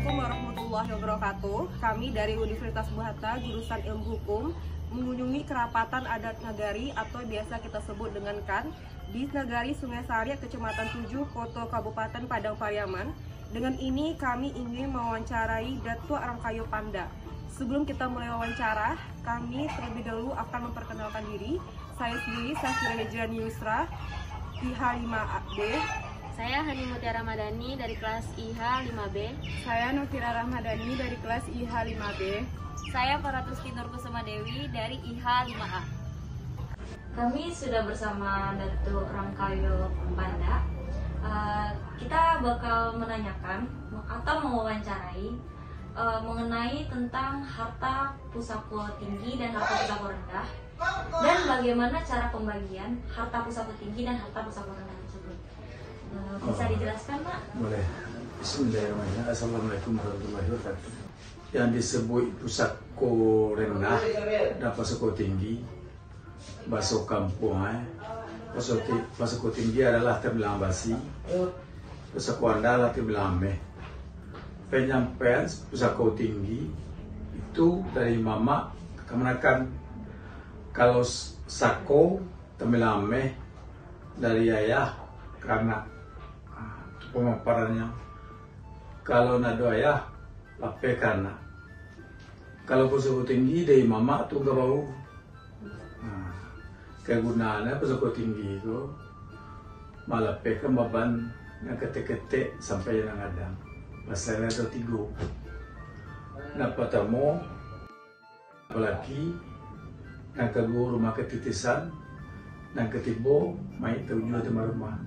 Assalamualaikum warahmatullahi wabarakatuh. Kami dari Universitas Batu jurusan Ilmu Hukum mengunjungi kerapatan adat Nagari atau biasa kita sebut dengan KAN di Nagari Sungai Sari, Kecamatan 7, Koto, Kabupaten Padang Pariaman. Dengan ini kami ingin mewawancarai Datuk Rangkayo Panda. Sebelum kita mulai wawancara, kami terlebih dahulu akan memperkenalkan diri. Saya sendiri, Safira Hijrani Yusra, IH 5B. Saya Hani Mutiara Madani dari kelas IH 5B. Saya Novira Rahmadani dari kelas IH 5B. Saya Paratuski Nurkusuma Dewi dari IH 5A. Kami sudah bersama Datuk Rangkayo Panda. Kita bakal menanyakan atau mewawancarai mengenai tentang harta pusako tinggi dan harta pusako rendah, dan bagaimana cara pembagian harta pusako tinggi dan harta pusako rendah tersebut. Bisa dijelaskan, Pak? Boleh. Bismillahirrahmanirrahim. Assalamualaikum warahmatullahi wabarakatuh. Yang disebut pusako rendah dan pusako tinggi, bahasa kampung, pusako tinggi adalah terbilang basi, pusako rendah adalah terbilang meh. Penyampaian pusako tinggi itu dari mama kemenakan. Kalau sako terbilang meh dari ayah karena pemaparannya. Kalau nado ayah lape karena. Kalau pusako tinggi dari mama tuh nggak bau. Kegunaannya pusako tinggi itu malah pekan beban yang ketek-ketek sampai yang ada masalah atau tigo. Napa tamu apalagi yang kedua rumah ketitisan dan ketibo main tujuh atau rumah.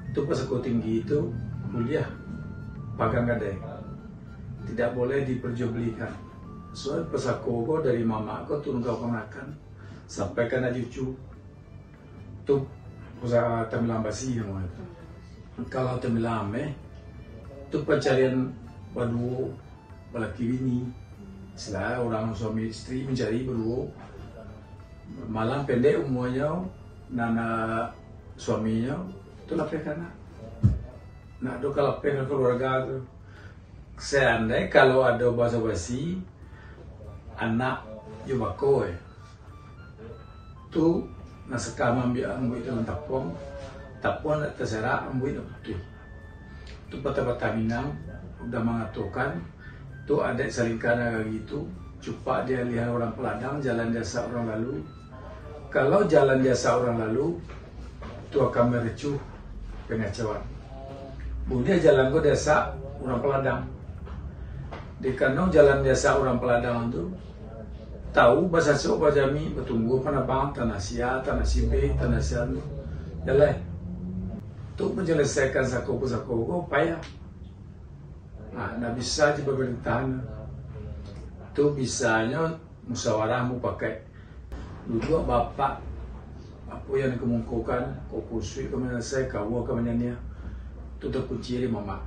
Itu pusako tinggi itu kuliah pagang gadai, tidak boleh diperjualbelikan. Soal pusako dari mama aku turun kau makan sampai kena cucu. Itu pusaka temilang basi yang itu. Kalau temilang itu pencarian berdua laki bini. Setelah orang suami istri mencari berdua, malam pendek umurnya, nana suaminya itu lapeh anak. Nah, itu kalau lapeh keluarga tu. Seandainya kalau ada bahasa basi, anak jubako tu naskah ambil dalam tapong terserah ambil betul. Itu peta-peta Minang udah mengatakan tu ada selingkana kayak gitu. Cupa dia lihat orang peladang, jalan jasa orang lalu. Kalau jalan jasa orang lalu, itu akan merecuh pengacauan. Boleh jalan ke desa orang peladang. Di kanong jalan desa orang peladang itu tahu bahasa sok bajami bertunggu penabang tanah sia, tanah sibe, tanah sian. Jalan. Untuk menyelesaikan sako payah. Nah, bisa di pemerintahan. Itu bisanya musyawarah mau pakai. Dulu bapak apa yang dikemukakan, kau kusui kemudian saya kau kemudiannya itu terkunci di mama.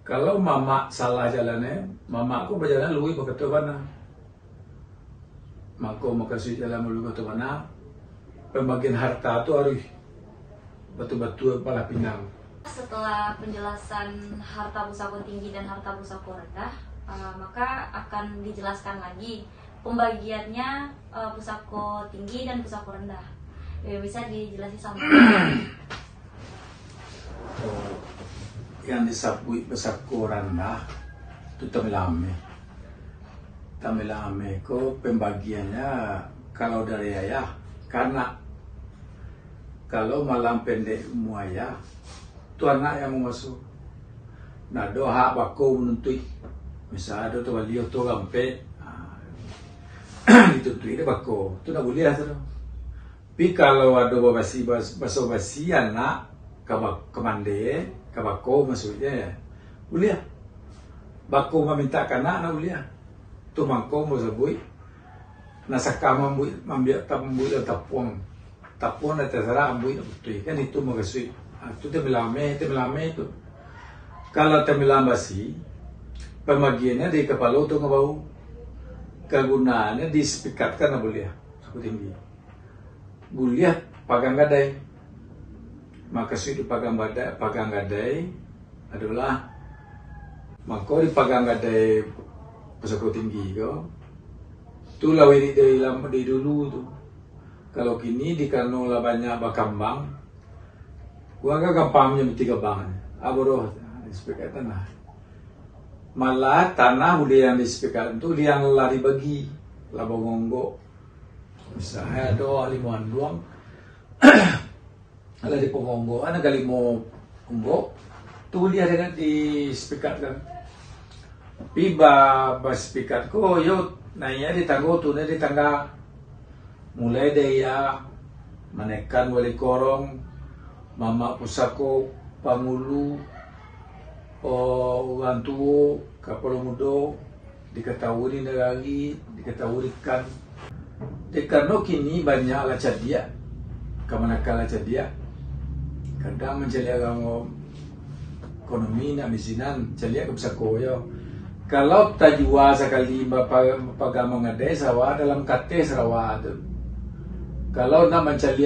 Kalau mama salah jalannya, mama aku berjalan lui begitu mana. Maka makasih jalan lui begitu mana. Pembagian harta itu harus betul-betul pala pinang. Setelah penjelasan harta pusako tinggi dan harta pusako rendah, maka akan dijelaskan lagi pembagiannya pusako tinggi dan pusako rendah. Bisa dijelasin sama yang disebut pusako rendah itu tamilame. Tamilame ko pembagiannya kalau dari ayah karena kalau malam pendek ayah itu anak yang mengasuh. Nah doa bako menuntut misalnya ada tu beliau tu gampe dituntut dia bako tu nak boleh tu. Tapi kalau ada basi anak kemande kabako maksudnya ya boleh. Bako meminta kanak nak boleh. Tu mangko mau sebut nasakah membuat tapuang ada terserah ambil betul kan itu maksud. Itu temilame itu. Kalau temilam basi, pembagiannya di kepala itu nggak bau. Kegunaannya disepikatkan nggak boleh. Cukup tinggi. Boleh pagang gadai. Maka sudah pagang gadai adalah Maka dipagang gadai pesako tinggi ko. Tu lawin dari lama dari dulu tu. Kalau kini di karena banyak bakambang, gua agak gampangnya bertiga bangan. Aboroh disepakat tanah. Malah tanah udah yang disepakat tu dia yang lari bagi labongonggo. Misalnya ada limuan doang. Ada di pongonggo, ada kali mau unggo. Tu dia dengan disepakat kan. Piba bersepakat ko yo nanya di tanggo tu di tangga mulai dari ya menekan wali korong mama pusako pangulu orang tua kapal mudo diketahui lagi diketahuikan karena kini banyak ala cadia kemanakala cadia kadang mencari agama ekonomi nak misinan calia ke pusako yo. Kalau tajua sekali pagama ngadai sawah dalam kate serawa tu. Kalau nak mencari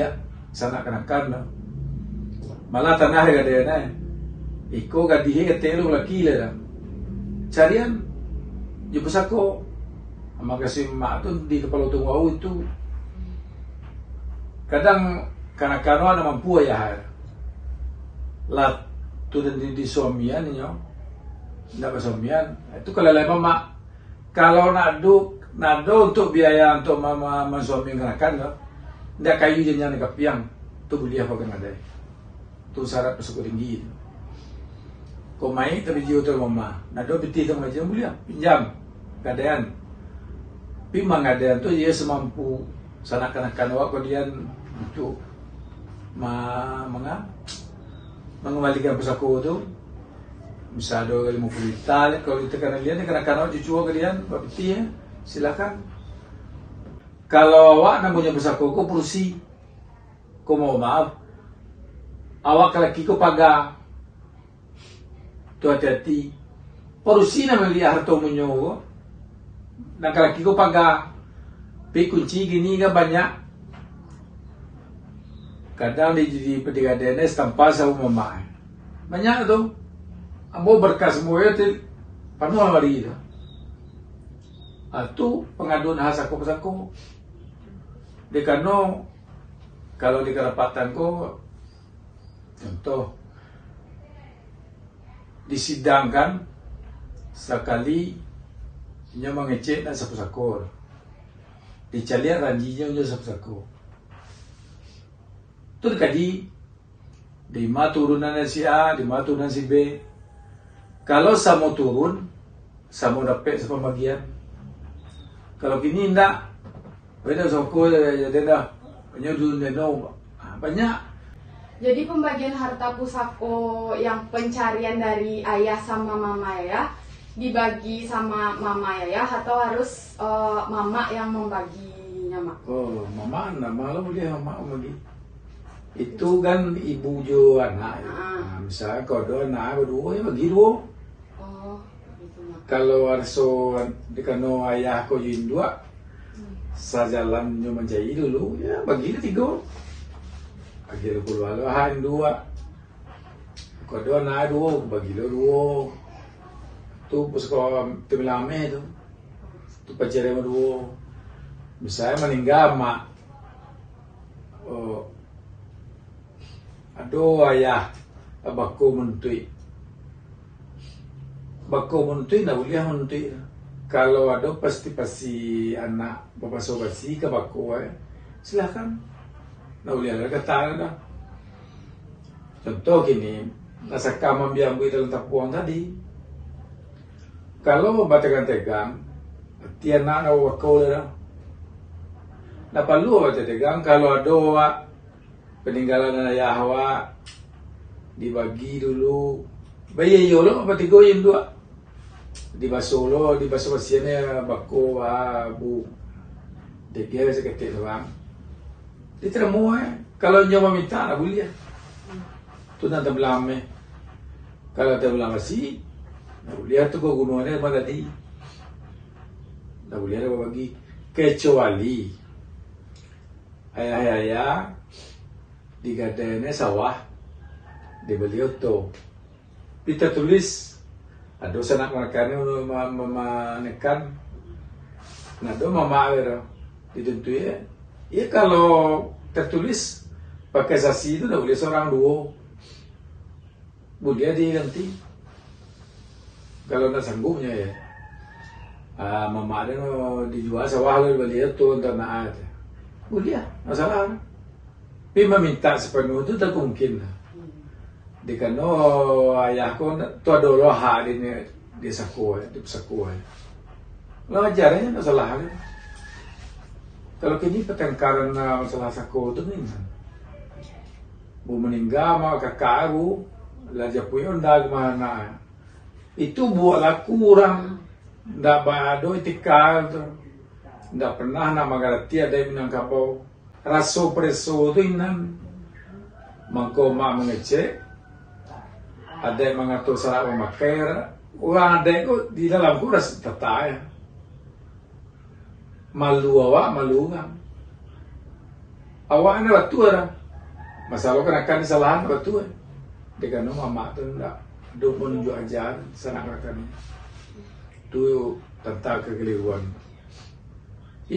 sana kenakan malah tanah gadai na. Iko gadihe ketelu laki le. Carian yo besako makasih mak tu di kepala tungau itu. Kadang kanak-kanak ada mampu ya. Lah tu dan di suamian nyo. Tidak bersuamian itu kalau lepas mak kalau nado untuk biaya untuk mama suami kenakan tidak kayu jenjang dekat piang tu beli apa kan ada tu syarat pesuk tinggi kau main tapi jiwa tu mama nado beti tu macam beli pinjam gadean pimang gadean tu dia semampu sana kenakan awak kemudian untuk mengembalikan pesako tu. Misalnya kali mau kulital, kalau itu kena lihat, kena cucu kalian, bapti ya, silakan. Kalau awak namanya besar koko perusi, kau mau maaf, awak laki kau paga, tu hati-hati. Perusi nama lihat harta munyo, nak laki kau paga, pi kunci gini kan banyak. Kadang di pedigadean tanpa sama mama, banyak tu. Ambo berkas semua itu penuh hari itu. Itu pengaduan hasako pesako. Dekano kalau di kerapatan ko, contoh disidangkan sekali nya mengecek dan sapu-sakor. Dicalian ranjinya udah sapu-sakor. Itu dikaji di ma turunan si A, di ma turunan si B. Kalau samo turun, samo dapat sepembagian. Kalau kini tidak, beda soko jadi dah banyak dunia banyak. Jadi pembagian harta pusako yang pencarian dari ayah sama mama ya dibagi sama mama ya atau harus mama yang membaginya mak? Oh, mama lo boleh mama bagi. Itu kan ibu jo anak. Nah, misalnya kau dua anak berdua ya bagi dua. Kalau arso dikano ayah ko yun dua, sajalan nyo menjadi dulu, ya bagi tiga. Bagi lo puluh alahan dua. Kau dua na dua, bagi lo dua. Tu sekolah temilame tu, tu pacar dua. Misalnya meninggal mak, aduh ayah, abakku mentui. Bako menuntui nak boleh menuntui. Kalau ada pasti anak bapa sobasi ke bako silakan. Nak boleh ada kata dah. Contoh gini, nasa kamam biambu dalam tapuan tadi. Kalau batakan tegang, tian nak bako dah. Nak perlu batakan tegang kalau ada peninggalan ayah awak dibagi dulu. Bayi yolo apa tiga yang dua. Di basolo, di baso basiannya bako bu. Dia seketik doang. Dia terima kalau nyawa minta nak boleh. Tu nak terbelame. Kalau terbelame si, nak boleh tu kau gunungnya apa tadi. Nak boleh ada bagi kecuali ayah di gadainya sawah dibeli auto. Kita tulis Ada sanak mereka ini memanekan. Nah, do mama itu ditentu ya. Ya kalau tertulis pakai sasi itu udah boleh seorang dua. Boleh diganti. Kalau nggak sanggupnya ya. Mama ada dijual sawah lalu beli itu tanah ada. Boleh, masalah. Tapi meminta sepenuh itu tak mungkin. Dikano ayahku tu ada roha di saku di saku. Lo ajarnya masalah. Kalau kini pertengkaran masalah saku itu nih. Bu meninggal sama kakak aku, lajar punya undak mana. Itu buatlah kurang. Ndak bado itikal tu. Ndak pernah nama garati ada yang menangkapau. Raso preso itu inan. Mangko mak mengecek. Ada yang mengatur salah memakai. Orang ada itu di dalam kuras tetap. Malu awak, malu kan. Awak ni batu orang. Masalah kan akan disalahan batu. Dengan mama tu ndak. Dia menunjuk ajar sanak akan. Itu tentang kekeliruan.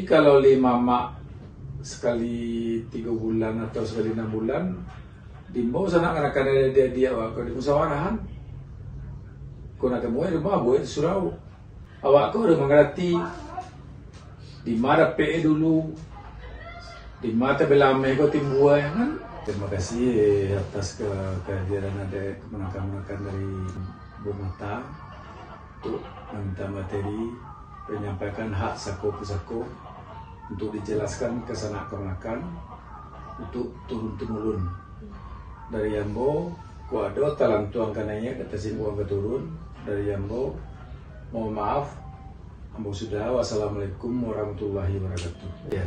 Kalau mama sekali 3 bulan atau sekali 6 bulan, dimbau sanak akan ada dia awak di musawarahan. Kau nak temu di rumah buat surau. Awak kau udah mengerti di mana PE dulu, di mana belame kau timbuai kan. Terima kasih atas kehadiran ada kemenakan dari Bu Mata untuk meminta materi menyampaikan hak sako-sako untuk dijelaskan ke sanak kemenakan untuk turun-temurun dari Yambo. Ku ada talang tuang kananya kata sing uang keturun dari Yambo. Mohon maaf, ambo sudah. Wassalamualaikum warahmatullahi wabarakatuh. Ya.